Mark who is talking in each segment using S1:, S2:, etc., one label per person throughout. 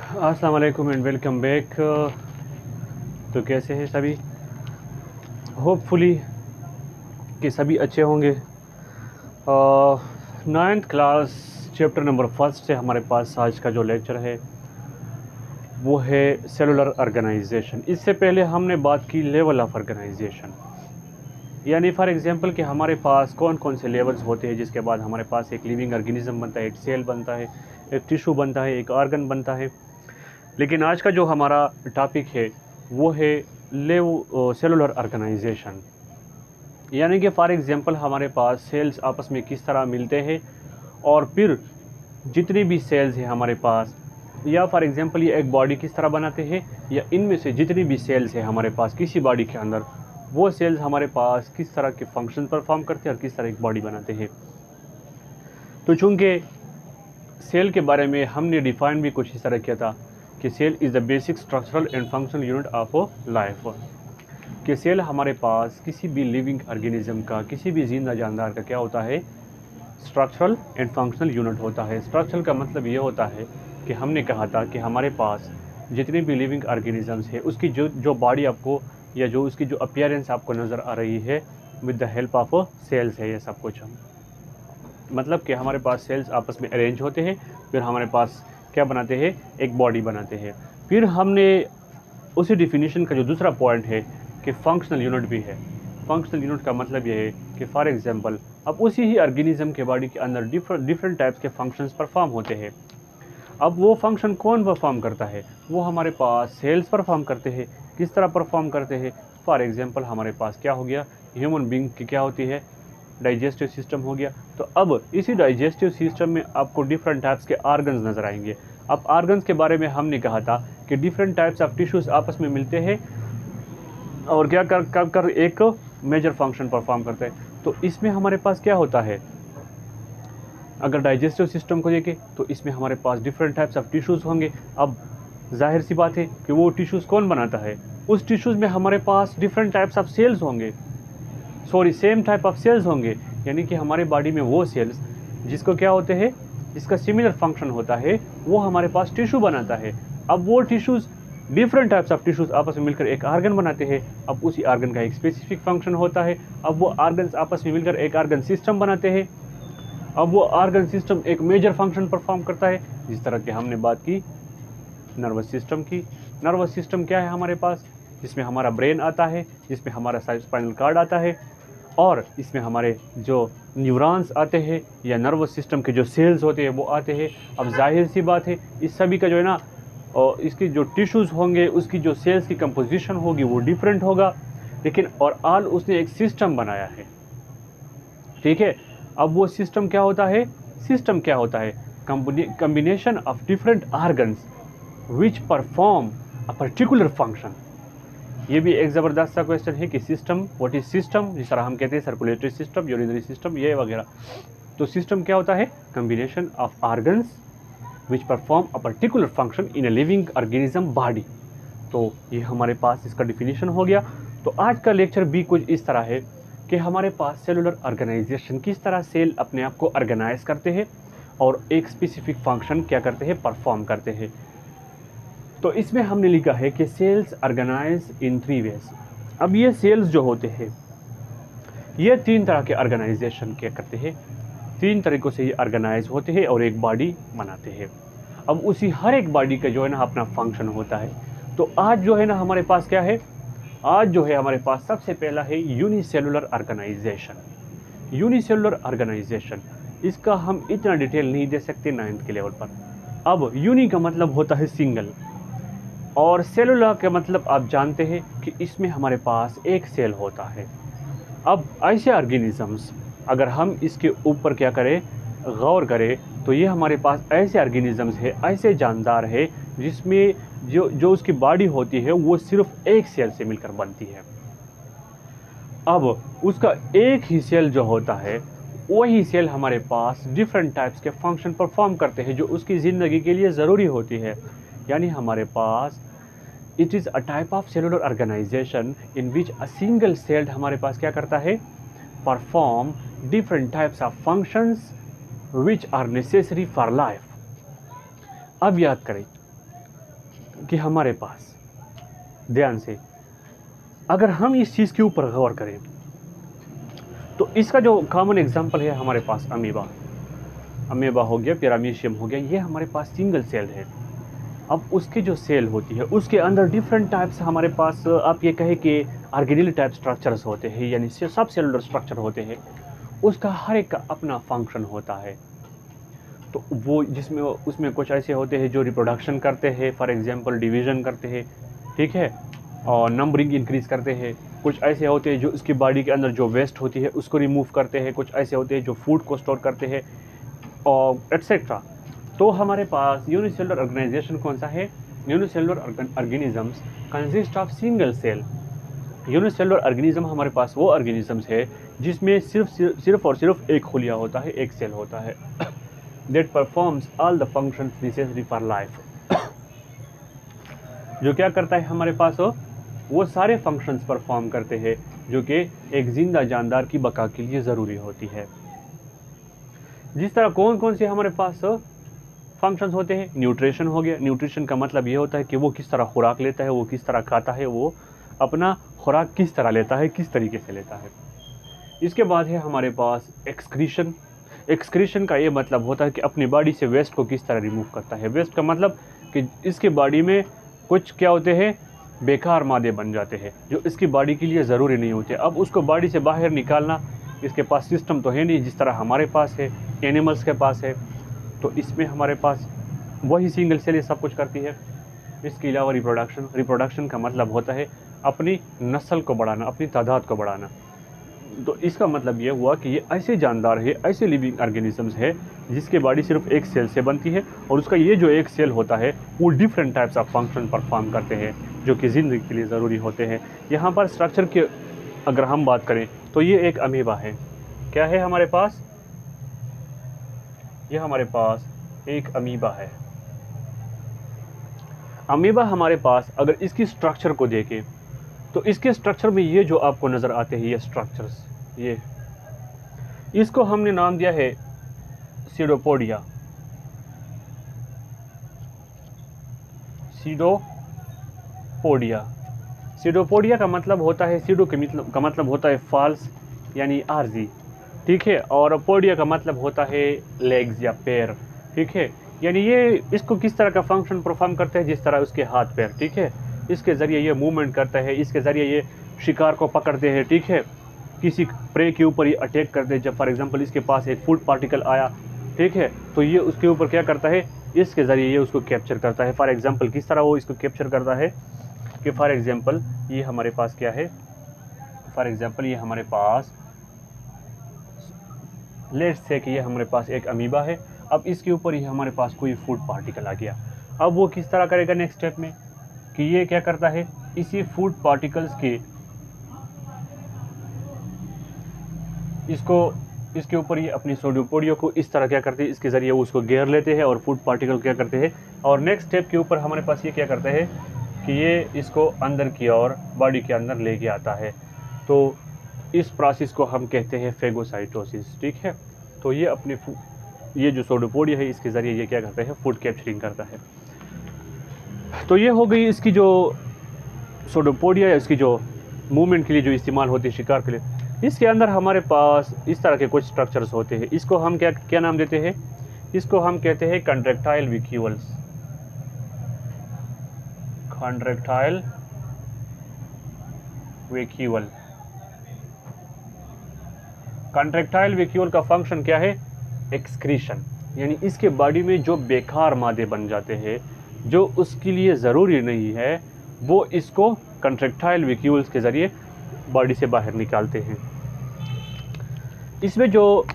S1: अस्सलाम वालेकुम and welcome back. तो कैसे हैं सभी? होपफुली कि सभी अच्छे होंगे। Ninth class chapter number first से हमारे पास आज का जो लेक्चर है वो है सेलुलर ऑर्गेनाइजेशन। इससे पहले हमने बात की लेवल ऑफ ऑर्गेनाइजेशन, यानी फॉर एग्जांपल कि हमारे पास कौन कौन से लेवल्स होते हैं जिसके बाद हमारे पास एक लिविंग ऑर्गेनिज्म बनता है, एक सेल बनता है, एक टिश्यू बनता है, एक ऑर्गन बनता है। लेकिन आज का जो हमारा टॉपिक है वो है सेलुलर ऑर्गेनाइजेशन, यानी कि फॉर एग्जांपल हमारे पास सेल्स आपस में किस तरह मिलते हैं और फिर जितनी भी सेल्स हैं हमारे पास, या फॉर एग्जांपल ये एक बॉडी किस तरह बनाते हैं, या इनमें से जितनी भी सेल्स हैं हमारे पास किसी बॉडी के अंदर, वो सेल्स हमारे पास किस तरह के फंक्शन परफॉर्म करते हैं और किस तरह एक बॉडी बनाते हैं। तो चूँकि सेल के बारे में हमने डिफाइन भी कुछ इस तरह किया था कि cell is the basic structural and functional unit of life, कि सेल हमारे पास किसी भी लिविंग ऑर्गेनिज्म का, किसी भी जिंदा जानदार का क्या होता है, स्ट्रक्चरल एंड फंक्शनल यूनिट होता है। स्ट्रक्चरल का मतलब ये होता है कि हमने कहा था कि हमारे पास जितनी भी लिविंग ऑर्गेनिजम्स है उसकी जो बॉडी आपको, या जो उसकी जो अपीयरेंस आपको नज़र आ रही है with the help of cells है। ये सब कुछ हम मतलब कि हमारे पास सेल्स आपस में अरेंज होते हैं, फिर हमारे पास क्या बनाते हैं, एक बॉडी बनाते हैं। फिर हमने उसी डिफिनीशन का जो दूसरा पॉइंट है कि फंक्शनल यूनिट भी है। फंक्शनल यूनिट का मतलब ये है कि फॉर एग्जांपल अब उसी ही ऑर्गेनिज्म के बॉडी के अंदर डिफरेंट टाइप्स के फंक्शंस परफॉर्म होते हैं। अब वो फंक्शन कौन परफॉर्म करता है, वो हमारे पास सेल्स परफॉर्म करते हैं। किस तरह परफॉर्म करते हैं? फॉर एग्जांपल हमारे पास क्या हो गया, ह्यूमन बींग की क्या होती है, डाइजेस्टिव सिस्टम हो गया। तो अब इसी डाइजेस्टिव सिस्टम में आपको डिफरेंट टाइप्स के ऑर्गन्स नज़र आएंगे। अब ऑर्गन्स के बारे में हमने कहा था कि डिफरेंट टाइप्स ऑफ टिश्यूज़ आपस में मिलते हैं और क्या कर एक मेजर फंक्शन परफॉर्म करते हैं। तो इसमें हमारे पास क्या होता है, अगर डाइजेस्टिव सिस्टम को देखें तो इसमें हमारे पास डिफरेंट टाइप्स ऑफ टिश्यूज़ होंगे। अब जाहिर सी बात है कि वो टिश्यूज़ कौन बनाता है, उस टिश्यूज़ में हमारे पास डिफरेंट टाइप्स ऑफ सेल्स होंगे, सेम टाइप ऑफ सेल्स होंगे। यानी कि हमारे बॉडी में वो सेल्स जिसको क्या होते हैं, जिसका सिमिलर फंक्शन होता है, वो हमारे पास टिश्यू बनाता है। अब वो tissues, different types of tissues आपस में मिलकर एक ऑर्गन बनाते हैं। अब उसी ऑर्गन का एक स्पेसिफिक फंक्शन होता है। अब वो ऑर्गन्स आपस में मिलकर एक ऑर्गन सिस्टम बनाते हैं। अब वो ऑर्गन सिस्टम एक मेजर फंक्शन परफॉर्म करता है, जिस तरह की हमने बात की नर्वस सिस्टम की। नर्वस सिस्टम क्या है हमारे पास, जिसमें हमारा ब्रेन आता है, जिसमें हमारा स्पाइनल कार्ड आता है, और इसमें हमारे जो न्यूरॉन्स आते हैं या नर्वस सिस्टम के जो सेल्स होते हैं वो आते हैं। अब जाहिर सी बात है इस सभी का जो है ना, और इसकी जो टिश्यूज़ होंगे, उसकी जो सेल्स की कंपोजिशन होगी वो डिफरेंट होगा, लेकिन और ऑल उसने एक सिस्टम बनाया है। ठीक है, अब वो सिस्टम क्या होता है, सिस्टम क्या होता है, combination of different organs which perform a particular function. ये भी एक ज़बरदस्त सा क्वेश्चन है कि सिस्टम, व्हाट इज सिस्टम, जिस तरह हम कहते हैं सर्कुलेटरी सिस्टम, यूरिनरी सिस्टम, ये वगैरह। तो सिस्टम क्या होता है, combination of organs which perform a particular function in a living organism body. तो ये हमारे पास इसका डिफिनीशन हो गया। तो आज का लेक्चर भी कुछ इस तरह है कि हमारे पास सेलुलर ऑर्गेनाइजेशन, किस तरह सेल अपने आप को ऑर्गेनाइज करते हैं और एक स्पेसिफिक फंक्शन क्या करते हैं, परफॉर्म करते हैं। तो इसमें हमने लिखा है कि सेल्स ऑर्गेनाइज इन 3 वेज। अब ये सेल्स जो होते हैं ये 3 तरह के ऑर्गेनाइजेशन क्या करते हैं, 3 तरीक़ों से ये ऑर्गेनाइज होते हैं और एक बॉडी बनाते हैं। अब उसी हर एक बॉडी का जो है ना अपना फंक्शन होता है। तो आज जो है ना हमारे पास क्या है, आज जो है हमारे पास सबसे पहला है यूनिसेलुलर ऑर्गेनाइजेशन। यूनिसेलुलर ऑर्गेनाइजेशन, इसका हम इतना डिटेल नहीं दे सकते 9th के लेवल पर। अब यूनि का मतलब होता है सिंगल, और सेलुलर का मतलब आप जानते हैं कि इसमें हमारे पास एक सेल होता है। अब ऐसे ऑर्गेनिजम्स, अगर हम इसके ऊपर क्या करें, गौर करें, तो ये हमारे पास ऐसे ऑर्गेनिजम्स है, ऐसे जानदार है जिसमें जो उसकी बॉडी होती है वो सिर्फ एक सेल से मिलकर बनती है। अब उसका एक ही सेल जो होता है, वही सेल हमारे पास डिफरेंट टाइप्स के फंक्शन परफॉर्म करते हैं जो उसकी ज़िंदगी के लिए ज़रूरी होती है। यानी हमारे पास it is a type of cellular organization in which a single cell हमारे पास क्या करता है, perform different types of functions which are necessary for life. अब याद करें, कि हमारे पास, ध्यान से अगर हम इस चीज़ के ऊपर गौर करें तो इसका जो कॉमन एग्जांपल है हमारे पास अमीबा हो गया, पैरामीशियम हो गया, ये हमारे पास सिंगल सेल है। अब उसकी जो सेल होती है उसके अंदर डिफरेंट टाइप्स हमारे पास, आप ये कहें कि ऑर्गेनेल टाइप स्ट्रक्चर्स होते हैं, यानी सब सेलुलर स्ट्रक्चर होते हैं। उसका हर एक का अपना फंक्शन होता है। तो वो जिसमें उसमें कुछ ऐसे होते हैं जो रिप्रोडक्शन करते हैं, फॉर एग्जांपल डिवीज़न करते हैं, ठीक है, और नंबरिंग इंक्रीज़ करते हैं। कुछ ऐसे होते हैं जो उसकी बॉडी के अंदर जो वेस्ट होती है उसको रिमूव करते हैं। कुछ ऐसे होते हैं जो फूड को स्टोर करते हैं और एट्सेट्रा। तो हमारे पास यूनिसेलुलर ऑर्गेनाइजेशन कौन सा है? Unicellular organisms consist of single cell. Unicellular organism हमारे पास वो ऑर्गेनिजम्स है जिसमें सिर्फ और सिर्फ एक खुलिया होता है, एक सेल होता है that performs all the functions necessary for life जो क्या करता है हमारे पास वो सारे फंक्शंस परफॉर्म करते हैं जो कि एक जिंदा जानदार की बका के लिए ज़रूरी होती है। जिस तरह कौन कौन से हमारे पास फंक्शंस होते हैं? न्यूट्रिशन हो गया। न्यूट्रिशन का मतलब ये होता है कि वो किस तरह खुराक लेता है, वो किस तरह खाता है, वो अपना खुराक किस तरह लेता है, किस तरीके से लेता है। इसके बाद है हमारे पास एक्सक्रीशन। एक्सक्रीशन का ये मतलब होता है कि अपनी बॉडी से वेस्ट को किस तरह रिमूव करता है। वेस्ट का मतलब कि इसके बॉडी में कुछ क्या होते हैं, बेकार मादे बन जाते हैं जो इसकी बॉडी के लिए ज़रूरी नहीं होते। अब उसको बॉडी से बाहर निकालना इसके पास सिस्टम तो है नहीं जिस तरह हमारे पास है, एनिमल्स के पास है। तो इसमें हमारे पास वही सिंगल सेल ये सब कुछ करती है। इसके अलावा रिप्रोडक्शन का मतलब होता है अपनी नस्ल को बढ़ाना, अपनी तादाद को बढ़ाना। तो इसका मतलब ये हुआ कि ये ऐसे जानदार है, ऐसे लिविंग ऑर्गेनिजम्स है जिसके बॉडी सिर्फ एक सेल से बनती है और उसका ये जो एक सेल होता है वो different types of function perform करते हैं जो कि ज़िंदगी के लिए ज़रूरी होते हैं। यहाँ पर स्ट्रक्चर के अगर हम बात करें तो ये एक अमीबा है। क्या है हमारे पास? ये हमारे पास एक अमीबा है। अमीबा हमारे पास अगर इसकी स्ट्रक्चर को देखें तो इसके स्ट्रक्चर में ये जो आपको नज़र आते हैं ये स्ट्रक्चर्स, ये इसको हमने नाम दिया है सीडोपोडिया। सीडोपोडिया का मतलब होता है, सीडो का मतलब होता है फॉल्स यानी आर्जी, ठीक है, और पोडिया का मतलब होता है लेग्स या पैर, ठीक है। यानी ये इसको किस तरह का फंक्शन परफॉर्म करते हैं, जिस तरह उसके हाथ पैर, ठीक है, इसके ज़रिए ये मूवमेंट करता है, इसके ज़रिए ये शिकार को पकड़ते हैं, ठीक है, किसी प्रे के ऊपर ये अटैक करते हैं। जब फॉर एग्जांपल इसके पास एक फूड पार्टिकल आया, ठीक है, तो ये उसके ऊपर क्या करता है, इसके ज़रिए ये उसको कैप्चर करता है। फॉर एग्जांपल किस तरह वो इसको कैप्चर करता है कि फॉर एग्जांपल ये हमारे पास क्या है, फॉर एग्जांपल ये हमारे पास लेट्स से कि ये हमारे पास एक अमीबा है। अब इसके ऊपर ही हमारे पास कोई फूड पार्टिकल आ गया। अब वो किस तरह करेगा नेक्स्ट स्टेप में कि ये क्या करता है, इसी फूड पार्टिकल्स के इसके ऊपर ये अपनी सोडियोपोडियो को इस तरह क्या करते हैं, इसके ज़रिए वो उसको घेर लेते हैं और फूड पार्टिकल क्या करते हैं, और नेक्स्ट स्टेप के ऊपर हमारे पास ये क्या करते हैं कि ये इसको अंदर की ओर बॉडी के अंदर लेके आता है। तो इस प्रोसेस को हम कहते हैं फेगोसाइटोसिस, ठीक है। तो ये अपने ये जो सोडियोपोडिया है इसके ज़रिए ये क्या करता है, फूड कैप्चरिंग करता है। तो ये हो गई इसकी जो सोडियोपोडिया है, इसकी जो मूवमेंट के लिए जो इस्तेमाल होती है शिकार के लिए। इसके अंदर हमारे पास इस तरह के कुछ स्ट्रक्चर्स होते हैं। इसको हम क्या नाम देते हैं, इसको हम कहते हैं contractile vacuoles. Contractile vacuole. Contractile vacuole का फंक्शन क्या है, एक्सक्रीशन, यानी इसके बॉडी में जो बेकार मादे बन जाते हैं जो उसके लिए ज़रूरी नहीं है, वो इसको कंट्रैक्टाइल वैक्यूल्स के ज़रिए बॉडी से बाहर निकालते हैं। इसमें जो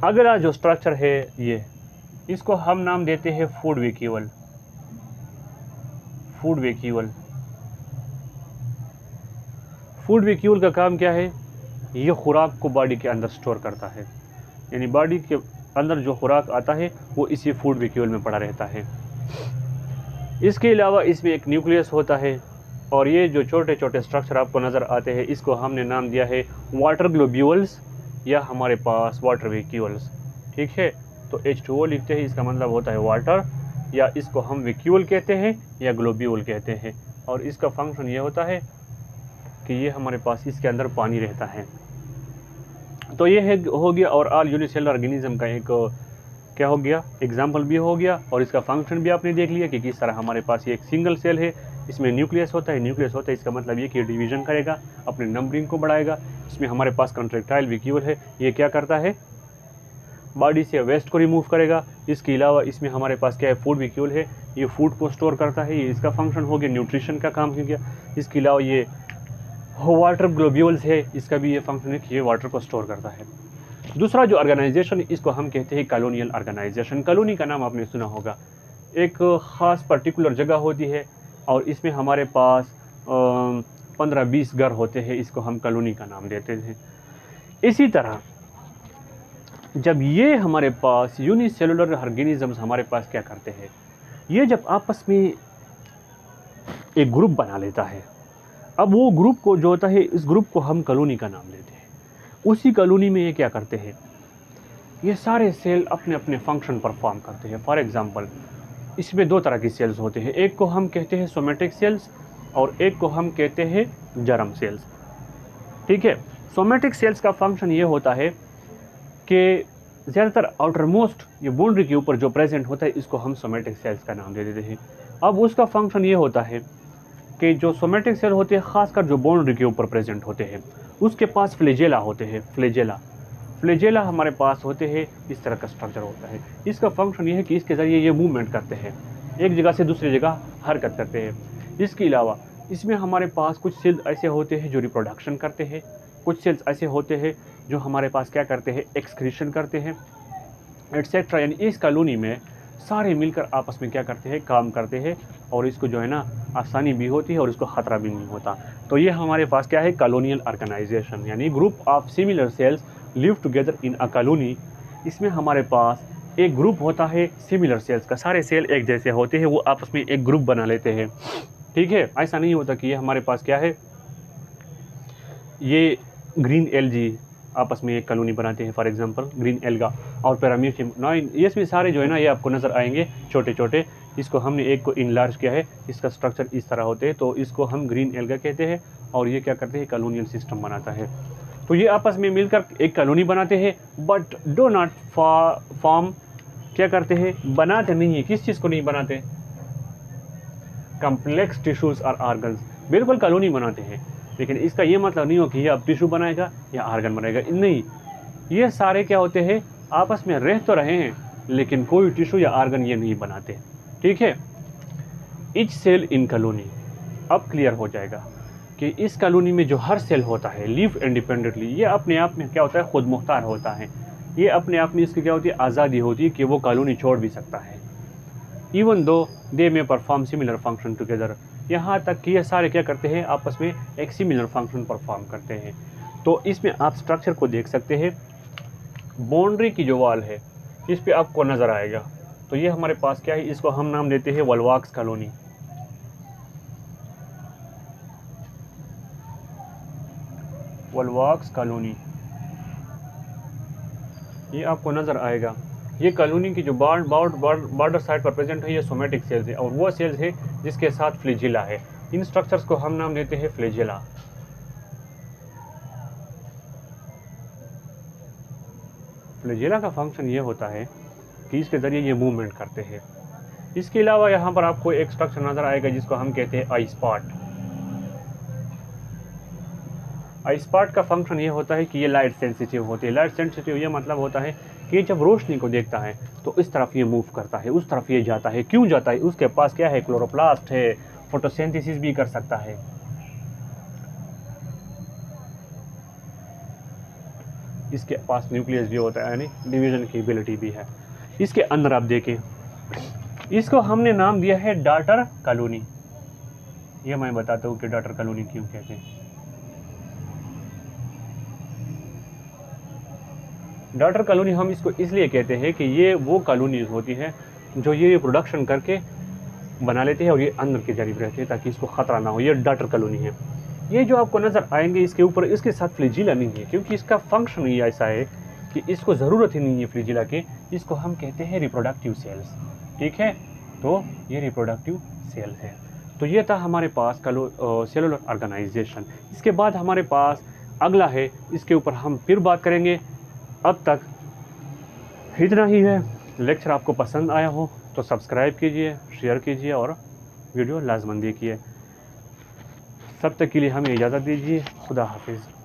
S1: अगला जो स्ट्रक्चर है ये, इसको हम नाम देते हैं फूड वैक्यूल। फूड वैक्यूल का काम क्या है, ये खुराक को बॉडी के अंदर स्टोर करता है, यानी बॉडी के अंदर जो खुराक आता है वो इसी फूड वैक्यूल में पड़ा रहता है। इसके अलावा इसमें एक न्यूक्लियस होता है और ये जो छोटे छोटे स्ट्रक्चर आपको नज़र आते हैं इसको हमने नाम दिया है वाटर ग्लोब्यूल्स या हमारे पास वाटर वैक्यूल्स, ठीक है। तो H2O लिखते हैं, इसका मतलब होता है वाटर, या इसको हम वैक्यूल कहते हैं या ग्लोब्यूल कहते हैं। और इसका फंक्शन ये होता है कि ये हमारे पास इसके अंदर पानी रहता है। तो ये है हो गया और ऑल यूनिसेलुलर ऑर्गेनिज्म का एक क्या हो गया, एग्जाम्पल भी हो गया। और इसका फंक्शन भी आपने देख लिया कि किस तरह हमारे पास ये एक सिंगल सेल है, इसमें न्यूक्लियस होता है। न्यूक्लियस होता है इसका मतलब ये कि डिवीजन करेगा, अपने नंबरिंग को बढ़ाएगा। इसमें हमारे पास कंट्रेक्टाइल वैक्यूल है, ये क्या करता है, बॉडी से वेस्ट को रिमूव करेगा। इसके अलावा इसमें हमारे पास क्या है, फूड वैक्यूल है, ये फूड को स्टोर करता है, ये इसका फंक्शन हो गया, न्यूट्रिशन का काम हो गया। इसके अलावा ये वाटर ग्लोब्यूल्स है, इसका भी ये फंक्शन है कि ये वाटर को स्टोर करता है। दूसरा जो ऑर्गेनाइजेशन, इसको हम कहते हैं कॉलोनियल ऑर्गेनाइजेशन। कॉलोनी का नाम आपने सुना होगा, एक ख़ास पर्टिकुलर जगह होती है और इसमें हमारे पास 15-20 घर होते हैं, इसको हम कॉलोनी का नाम देते हैं। इसी तरह जब ये हमारे पास यूनिसेलुलर ऑर्गेनिजम्स हमारे पास क्या करते हैं, ये जब आपस में एक ग्रुप बना लेता है, अब वो ग्रुप को जो होता है, इस ग्रुप को हम कॉलोनी का नाम देते हैं। उसी कॉलोनी में ये क्या करते हैं, ये सारे सेल अपने अपने फंक्शन परफॉर्म करते हैं। फॉर एग्जांपल इसमें 2 तरह की सेल्स होते हैं, एक को हम कहते हैं सोमेटिक सेल्स और एक को हम कहते हैं जर्म सेल्स। ठीक है, सोमेटिक सेल्स का फंक्शन ये होता है कि ज़्यादातर आउटर मोस्ट ये बाउंड्री के ऊपर जो प्रेजेंट होता है, इसको हम सोमेटिक सेल्स का नाम दे देते हैं। अब उसका फंक्शन ये होता है कि जो सोमेटिक सेल होते हैं, ख़ासकर जो बाउंड्री के ऊपर प्रेजेंट होते हैं, उसके पास फ्लैजेला होते हैं। फ्लैजेला हमारे पास होते हैं, इस तरह का स्ट्रक्चर होता है। इसका फंक्शन ये है कि इसके ज़रिए ये मूवमेंट करते हैं, एक जगह से दूसरी जगह हरकत करते हैं। इसके अलावा इसमें हमारे पास कुछ सेल्स ऐसे होते हैं जो रिप्रोडक्शन करते हैं, कुछ सेल्स ऐसे होते हैं जो हमारे पास क्या करते हैं, एक्सक्रीशन करते हैं, एटसेट्रा। यानी इस कॉलोनी में सारे मिलकर आपस में क्या करते हैं, काम करते हैं और इसको जो है ना आसानी भी होती है और इसको ख़तरा भी नहीं होता। तो ये हमारे पास क्या है, कॉलोनियल ऑर्गेनाइजेशन, यानी group of similar sales live together in a colony. इसमें हमारे पास एक ग्रुप होता है सिमिलर सेल्स का, सारे सेल एक जैसे होते हैं, वो आपस में एक ग्रुप बना लेते हैं। ठीक है, ऐसा नहीं होता कि ये हमारे पास क्या है, ये ग्रीन एल्गी आपस में एक कॉलोनी बनाते हैं, फॉर एग्जांपल ग्रीन एल्गा और पैरामीशियम। ना ये इसमें सारे जो है ना ये आपको नज़र आएंगे छोटे छोटे। इसको हमने एक को इनलार्ज किया है, इसका स्ट्रक्चर इस तरह होते हैं, तो इसको हम ग्रीन एल्गा कहते हैं और ये क्या करते हैं, कॉलोनियल सिस्टम बनाता है। तो ये आपस में मिलकर एक कॉलोनी बनाते हैं, बट डो नॉट फॉर्म, क्या करते हैं, बनाते नहीं है। किस चीज़ को नहीं बनाते, कम्प्लेक्स टिश्यूज़ और आर्गन्स। बिल्कुल कॉलोनी बनाते हैं, लेकिन इसका ये मतलब नहीं हो कि ये अब टिश्यू बनाएगा या आर्गन बनाएगा, नहीं। ये सारे क्या होते हैं, आपस में रह तो रहे हैं लेकिन कोई टिश्यू या आर्गन ये नहीं बनाते। ठीक है, ईच सेल इन कॉलोनी, अब क्लियर हो जाएगा कि इस कॉलोनी में जो हर सेल होता है लिव इंडिपेंडेंटली, ये अपने आप में क्या होता है, खुद मुख्तार होता है। ये अपने आप में इसकी क्या होती है, आज़ादी होती है कि वो कॉलोनी छोड़ भी सकता है। इवन दो दे में परफॉर्म सिमिलर फंक्शन टुगेदर, यहाँ तक कि ये सारे क्या करते हैं, आपस में एक सिमिलर फंक्शन परफॉर्म करते हैं। तो इसमें आप स्ट्रक्चर को देख सकते हैं, बाउंड्री की जो वॉल है इस पे आपको नज़र आएगा। तो ये हमारे पास क्या है, इसको हम नाम देते हैं वोल्वाक्स कॉलोनी। वोल्वाक्स कॉलोनी ये आपको नज़र आएगा। ये कॉलोनी की जो बॉर्डर साइड पर प्रेजेंट है, ये सोमेटिक सेल्स है और वो सेल्स है जिसके साथ फ्लैजेला है। इन स्ट्रक्चर्स को हम नाम देते हैं फ्लैजेला। फ्लैजेला का फंक्शन ये होता है कि इसके ज़रिए ये मूवमेंट करते हैं। इसके अलावा यहाँ पर आपको एक स्ट्रक्चर नज़र आएगा जिसको हम कहते हैं आई स्पॉट। आई स्पॉट का फंक्शन ये होता है कि ये लाइट सेंसिटिव होती है। लाइट सेंसिटिव ये मतलब होता है कि जब रोशनी को देखता है तो इस तरफ ये मूव करता है, उस तरफ ये जाता है। क्यों जाता है, उसके पास क्या है, क्लोरोप्लास्ट है, फोटोसिंथेसिस भी कर सकता है। इसके पास न्यूक्लियस भी होता है, यानी डिवीजन की एबिलिटी भी है। इसके अंदर आप देखें, इसको हमने नाम दिया है डॉटर कॉलोनी। ये मैं बताता हूँ कि डॉटर कॉलोनी क्यों कहते हैं। डॉटर कॉलोनी हम इसको इसलिए कहते हैं कि ये वो कॉलोनीज होती हैं जो ये प्रोडक्शन करके बना लेते हैं और ये अंदर के करीब रहते हैं ताकि इसको ख़तरा ना हो। ये डॉटर कॉलोनी है। ये जो आपको नज़र आएंगे इसके ऊपर, इसके साथ फ्लैजेला नहीं है क्योंकि इसका फंक्शन ही ऐसा है कि इसको ज़रूरत ही नहीं है फ्लैजेला की। इसको हम कहते हैं रिप्रोडक्टिव सेल्स। ठीक है, तो ये रिप्रोडक्टिव सेल है। तो ये था हमारे पास सेलुलर ऑर्गेनाइजेशन। इसके बाद हमारे पास अगला है, इसके ऊपर हम फिर बात करेंगे। अब तक इतना ही है। लेक्चर आपको पसंद आया हो तो सब्सक्राइब कीजिए, शेयर कीजिए और वीडियो लाजमन देखिए। सब तक के लिए हमें इजाज़त दीजिए। खुदा हाफिज़।